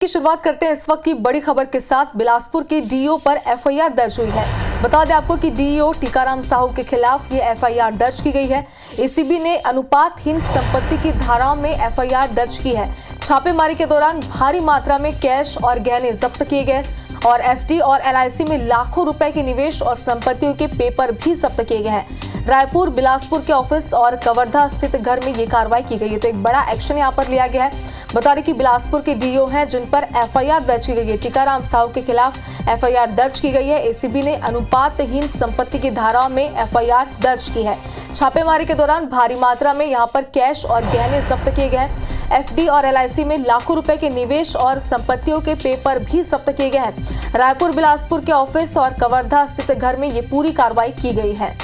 की शुरुआत करते हैं इस वक्त की बड़ी खबर के साथ। बिलासपुर के डीईओ पर एफआईआर दर्ज हुई है। बता दें आपको कि डीईओ टीकाराम साहू के खिलाफ ये एफआईआर दर्ज की गई है। एसीबी ने अनुपातहीन संपत्ति की धाराओं में एफआईआर दर्ज की है। छापेमारी के दौरान भारी मात्रा में कैश और गहने जब्त किए गए और एफडी और एलआईसी में लाखों रुपए के निवेश और संपत्तियों के पेपर भी जब्त किए गए हैं। रायपुर, बिलासपुर के ऑफिस और कवर्धा स्थित घर में ये कार्रवाई की गई है। तो एक बड़ा एक्शन यहाँ पर लिया गया है। बता दें कि बिलासपुर के डीईओ हैं जिन पर एफआईआर दर्ज की गई है। टीकाराम साहू के खिलाफ एफआईआर दर्ज की गई है। एसीबी ने अनुपातहीन संपत्ति की धाराओं में एफआईआर दर्ज की है। छापेमारी के दौरान भारी मात्रा में यहाँ पर कैश और गहने जब्त किए गए। एफडी और एलआईसी में लाखों रुपए के निवेश और संपत्तियों के पेपर भी जब्त किए गए हैं। रायपुर, बिलासपुर के ऑफिस और कवर्धा स्थित घर में ये पूरी कार्रवाई की गई है।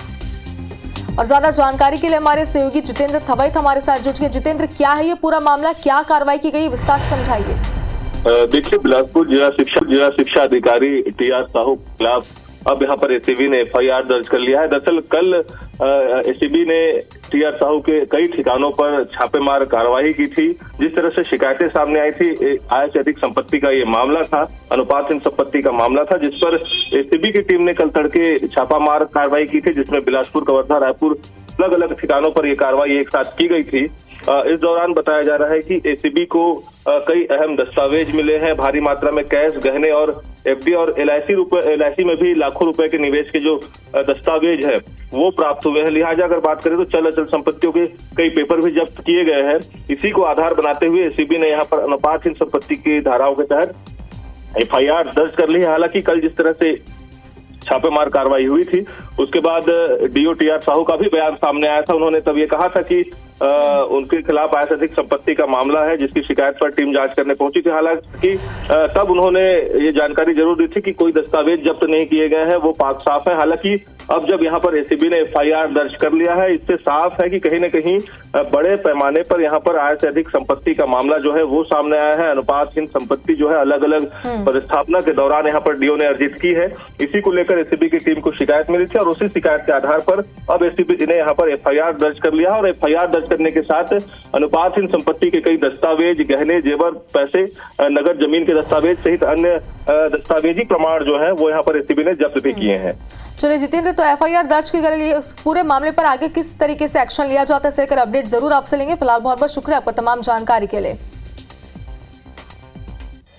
और ज्यादा जानकारी के लिए हमारे सहयोगी जितेंद्र थवैत हमारे साथ जुड़ गए। जितेंद्र, क्या है ये पूरा मामला, क्या कार्रवाई की गई, विस्तार से समझाइए। देखिए, बिलासपुर जिला शिक्षा अधिकारी टीआर साहू के खिलाफ अब यहाँ पर एसीबी ने एफआईआर दर्ज कर लिया है। दरअसल कल एसीबी ने टीआर साहू के कई ठिकानों पर छापेमार कार्रवाई की थी। जिस तरह से शिकायतें सामने आई थी, आय से अधिक संपत्ति का ये मामला था, अनुपातहीन संपत्ति का मामला था, जिस पर एसीबी की टीम ने कल तड़के छापामार कार्रवाई की थी, जिसमें बिलासपुर, कवर्धा, रायपुर अलग अलग ठिकानों पर यह कार्रवाई एक साथ की गई थी। इस दौरान बताया जा रहा है कि एसीबी को कई अहम दस्तावेज मिले हैं। भारी मात्रा में कैश, गहने और एफडी और एलआईसी में भी लाखों रुपए के निवेश के जो दस्तावेज है वो प्राप्त हुए हैं। लिहाजा अगर बात करें तो चल अचल संपत्तियों के कई पेपर भी जब्त किए गए हैं। इसी को आधार बनाते हुए एसीबी ने यहाँ पर अनुपातहीन संपत्ति की धाराओं के तहत एफआईआर दर्ज कर ली है। हालांकि कल जिस तरह से छापेमार कार्रवाई हुई थी, उसके बाद डीईओ टीआर साहू का भी बयान सामने आया था। उन्होंने तब ये कहा था कि उनके खिलाफ आय से अधिक संपत्ति का मामला है, जिसकी शिकायत पर टीम जांच करने पहुंची थी। हालांकि तब उन्होंने ये जानकारी जरूर दी थी कि कोई दस्तावेज जब्त नहीं किए गए हैं, वो पाक साफ है। हालांकि अब जब यहाँ पर एसीबी ने एफआईआर दर्ज कर लिया है, इससे साफ है कि कहीं न कहीं बड़े पैमाने पर यहाँ पर आय से अधिक संपत्ति का मामला जो है वो सामने आया है। अनुपातहीन संपत्ति जो है अलग अलग पदस्थापना के दौरान यहाँ पर डीईओ ने अर्जित की है। इसी को लेकर एसीबी की टीम को शिकायत मिली थी और उसी शिकायत के आधार पर अब एसीबी ने यहाँ पर एफआईआर दर्ज कर लिया और एफआईआर दर्ज करने के साथ अनुपातहीन संपत्ति के कई दस्तावेज, गहने, जेवर, पैसे, नगद जमीन के दस्तावेज सहित अन्य दस्तावेजी प्रमाण जो है वो यहाँ पर एसीबी ने जब्त भी किए हैं। चलिए जितेंद्र, तो एफआईआर दर्ज की गई, उस पूरे मामले पर आगे किस तरीके से एक्शन लिया जाता है, इससे लेकर अपडेट जरूर आपसे लेंगे। फिलहाल बहुत बहुत शुक्रिया आपका तमाम जानकारी के लिए।